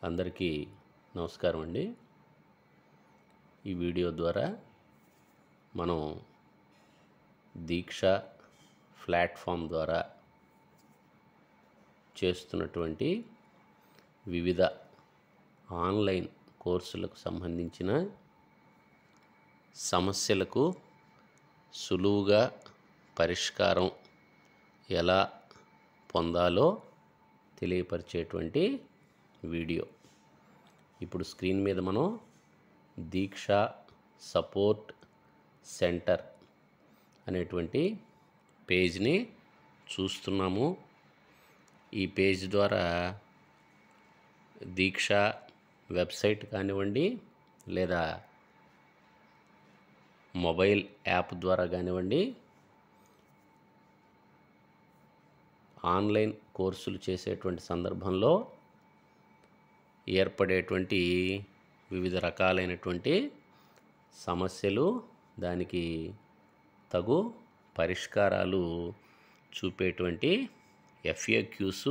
అందరికీ నమస్కారం అండి. ఈ వీడియో ద్వారా మనం దీక్ష ప్లాట్ఫామ్ ద్వారా చేస్తున్నటువంటి వివిధ ఆన్లైన్ కోర్సులకు సంబంధించిన సమస్యలకు సులువుగా పరిష్కారం ఎలా పొందాలో తెలియపరిచేటువంటి వీడియో. ఇప్పుడు స్క్రీన్ మీద మనం దీక్ష సపోర్ట్ సెంటర్ అనేటువంటి పేజ్ని చూస్తున్నాము. ఈ పేజ్ ద్వారా దీక్ష వెబ్సైట్ కానివ్వండి, లేదా మొబైల్ యాప్ ద్వారా కానివ్వండి, ఆన్లైన్ కోర్సులు చేసేటువంటి సందర్భంలో ఏర్పడేటువంటి వివిధ రకాలైనటువంటి సమస్యలు, దానికి తగు పరిష్కారాలు చూపేటువంటి FAQs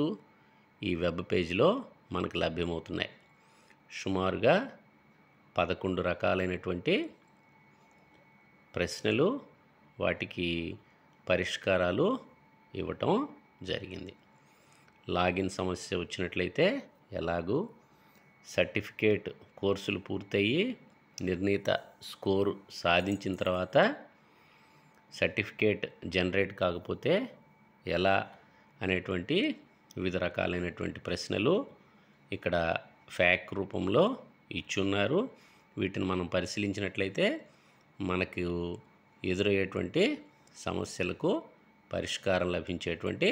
ఈ వెబ్ పేజీలో మనకు లభ్యమవుతున్నాయి. సుమారుగా 11 రకాలైనటువంటి ప్రశ్నలు, వాటికి పరిష్కారాలు ఇవ్వటం జరిగింది. లాగిన్ సమస్య వచ్చినట్లయితే ఎలాగూ, సర్టిఫికేట్ కోర్సులు పూర్తయ్యి నిర్ణీత స్కోరు సాధించిన తర్వాత సర్టిఫికేట్ జనరేట్ కాకపోతే ఎలా అనేటువంటి వివిధ రకాలైనటువంటి ప్రశ్నలు ఇక్కడ ఫ్యాక్ రూపంలో ఇచ్చున్నారు. వీటిని మనం పరిశీలించినట్లయితే మనకు ఎదురయ్యేటువంటి సమస్యలకు పరిష్కారం లభించేటువంటి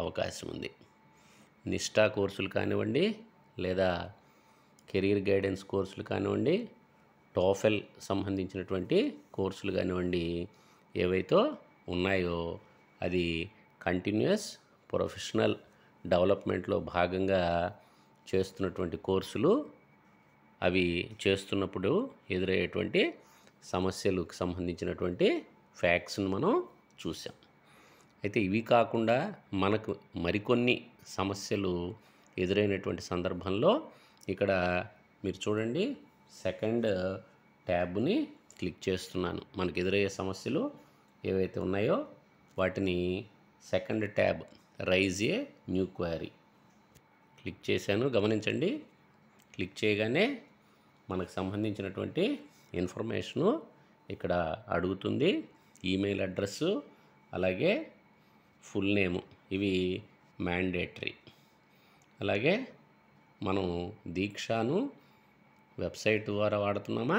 అవకాశం ఉంది. నిష్ఠా కోర్సులు కానివ్వండి, లేదా కెరీర్ గైడెన్స్ కోర్సులు కానివ్వండి, టోఫెల్ సంబంధించినటువంటి కోర్సులు కానివ్వండి, ఏవైతే ఉన్నాయో అది కంటిన్యూస్ ప్రొఫెషనల్ డెవలప్మెంట్లో భాగంగా చేస్తున్నటువంటి కోర్సులు. అవి చేస్తున్నప్పుడు ఎదురయ్యేటువంటి సమస్యలకు సంబంధించినటువంటి ఫ్యాక్ట్స్ను మనం చూసాం. అయితే ఇవి కాకుండా మనకు మరికొన్ని సమస్యలు ఎదురైనటువంటి సందర్భంలో ఇక్కడ మీరు చూడండి, సెకండ్ ట్యాబ్ని క్లిక్ చేస్తున్నాను. మనకు ఎదురయ్యే సమస్యలు ఏవైతే ఉన్నాయో వాటిని second tab raise a new query click చేశాను. గమనించండి, క్లిక్ చేయగానే మనకు సంబంధించినటువంటి ఇన్ఫర్మేషను ఇక్కడ అడుగుతుంది. ఈమెయిల్ అడ్రస్సు, అలాగే ఫుల్ నేము, ఇవి మ్యాండేటరీ. అలాగే మనం దీక్షను వెబ్సైట్ ద్వారా వాడుతున్నామా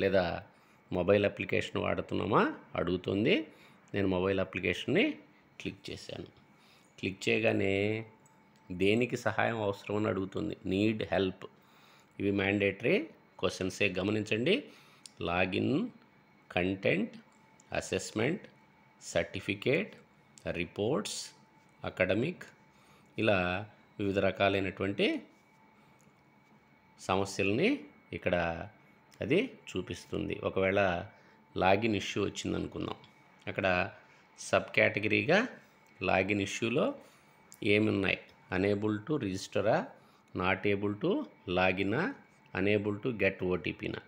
లేదా మొబైల్ అప్లికేషన్ వాడుతున్నామా అడుగుతుంది. నేను మొబైల్ అప్లికేషన్ని క్లిక్ చేశాను. క్లిక్ చేయగానే దేనికి సహాయం అవసరం అని అడుగుతుంది. నీడ్ హెల్ప్, ఇవి మ్యాండేటరీ క్వశ్చన్సే. గమనించండి, login, content, assessment, certificate, reports, academic, ఇలా వివిధ రకాలైనటువంటి సమస్యల్ని ఇక్కడ అది చూపిస్తుంది. ఒకవేళ లాగిన్ ఇష్యూ వచ్చిందనుకుందాం, అక్కడ సబ్ కేటగిరీగా లాగిన్ ఇష్యూలో ఏమి ఉన్నాయి? అనేబుల్ టు రిజిస్టరా, నాట్ ఏబుల్ టు లాగినా, అనేబుల్ టు గెట్ ఓటీపీనా.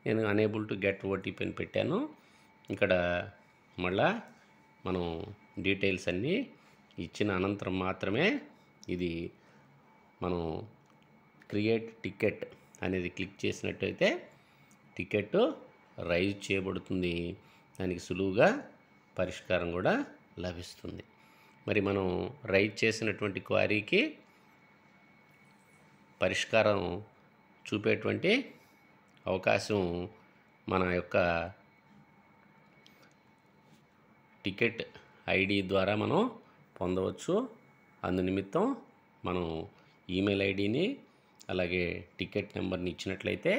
నేను అనేబుల్ టు గెట్ ఓటీపీని పెట్టాను. ఇక్కడ మళ్ళా మనం డీటెయిల్స్ అన్నీ ఇచ్చిన అనంతరం మాత్రమే ఇది మనం క్రియేట్ టికెట్ అనేది క్లిక్ చేసినట్టయితే టికెట్ రైజ్ చేయబడుతుంది. దానికి సులువుగా పరిష్కారం కూడా లభిస్తుంది. మరి మనం రైజ్ చేసినటువంటి క్వైరీకి పరిష్కారం చూపేటువంటి అవకాశం మన యొక్క టికెట్ ఐడి ద్వారా మనం పొందవచ్చు. అందునిమిత్తం మనం ఈమెయిల్ ఐడిని, అలాగే టికెట్ నెంబర్ని ఇచ్చినట్లయితే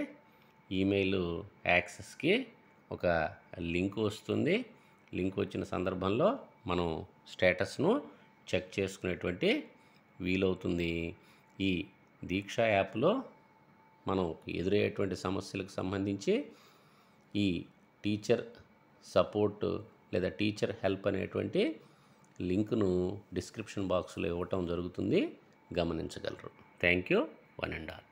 ఈమెయిల్ యాక్సెస్కి ఒక లింక్ వస్తుంది. లింక్ వచ్చిన సందర్భంలో మనం స్టేటస్ను చెక్ చేసుకునేటువంటి వీలవుతుంది. ఈ దీక్ష యాప్లో మనం ఎదురయ్యేటువంటి సమస్యలకు సంబంధించి ఈ టీచర్ సపోర్ట్ లేదా టీచర్ హెల్ప్ అనేటువంటి లింక్ను డిస్క్రిప్షన్ బాక్స్లో ఇవ్వటం జరుగుతుంది, గమనించగలరు. Thank you, one and all.